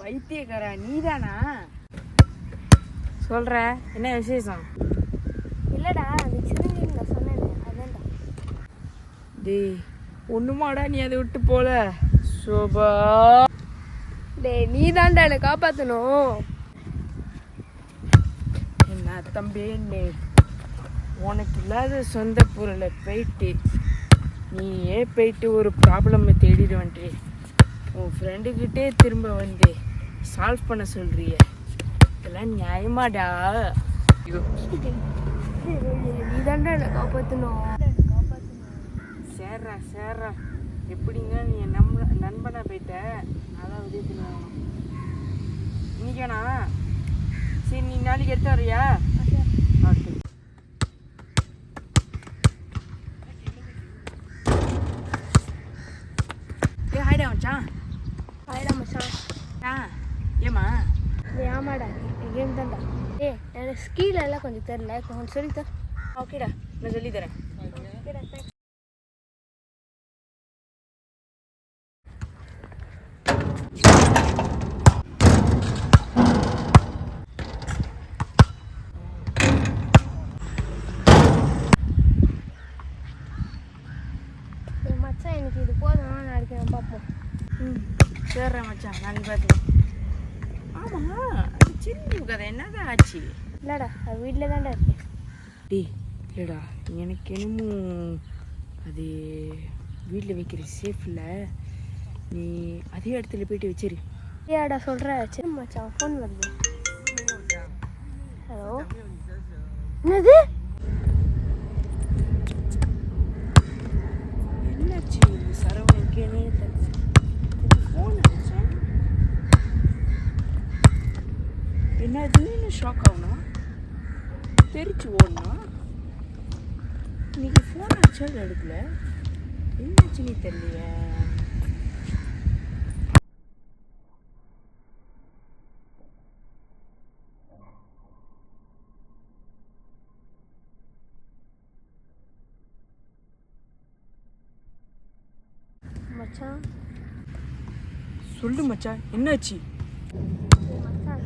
பைத்தியக்காரா நீதானா? சொல்ற என்ன விசேஷம்? இல்லடா அந்த சிறுநீங்க சொன்னேன் அதான்டா. டேய் ஒண்ணுமாடா நீ அதை விட்டு போல. சோபா டேய் நீ தான்டா என்னை காப்பாற்றணும். என்ன தம்பி நீ உனக்கு இல்லாத சொந்த பொருளை போயிட்டு நீயே போயிட்டு ஒரு ப்ராப்ளமை தேடிட்டு வந்துட்டு உன் ஃப்ரெண்டுக்கிட்டே திரும்ப வந்து சால்வ் பண்ண சொல்றிய, இதெல்லாம் நியாயமாடா? நீ தான்டா என்னை காப்பாற்றணும். சேர்றா சேர்றா, எப்படிங்க நீ நண்பனை போயிட்ட, அதான் உதவி பண்ணுவாங்க இன்னைக்கு வேணா. சரி நீ நாளைக்கு எடுத்து வரியா? ஓகே. ஹாய்டா மச்சான். ஆயிடா மச்சான். ஏமா? ஆமாடா கேம் தான்டா. எனக்கு ஸ்கீல எல்லாம் கொஞ்சம் தெரியல, கொஞ்சம் சொல்லித்தர. ஓகேடா நான் சொல்லித்தரேன். ஓகேடா தேங்க்ஸ். மச்சான் எனக்கு இது போதும், நாளைக்கு நான் பார்ப்போம். சேர்றேன் மச்சான், நான் பார்த்துக்கேன். ஆமாம் அது சிரிஞ்சு கதை என்னதான் ஆச்சு? இல்லைடா அது வீட்டில் தான்டா இருக்கு. டேய் இல்லைடா, எனக்கு என்னமோ அது வீட்டில் வைக்கிற சேஃபில் நீ அதே இடத்துல போயிட்டு வச்சிரு. ஏடா சொல்கிற? சரி மச்சான் ஃபோன் வருது. ஹலோ என்னது? என்னாச்சு இந்த சரவணுக்கேனே தெரியல. ஃபோன் அடிச்சேன், என்னதுன்னு ஷாக் ஆகணும், தெரிச்சு ஓடணும். இன்னைக்கு ஃபோன் அடிச்சாலும் எடுக்கல, என்னாச்சுன்னு தெரியலையே. மச்சான் சொல்லு மச்சான் என்னாச்சு? மச்சான்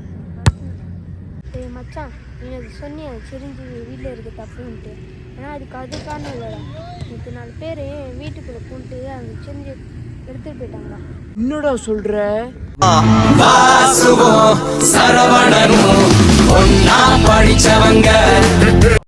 ஏய் மச்சான், நீ அது சொன்னியா சிரிஞ்சு வீட்டில் இருக்க தப்புன்ட்டு. ஆனால் அது காரணம் இல்லைடா. நேற்று 4 பேர் வீட்டுக்குள்ளே பூண்டு அந்த சிரிஞ்சு எடுத்துகிட்டு போயிட்டாங்கடா. என்னடா சொல்ற? சரவணனும் ஒன்னா படிச்சவங்க.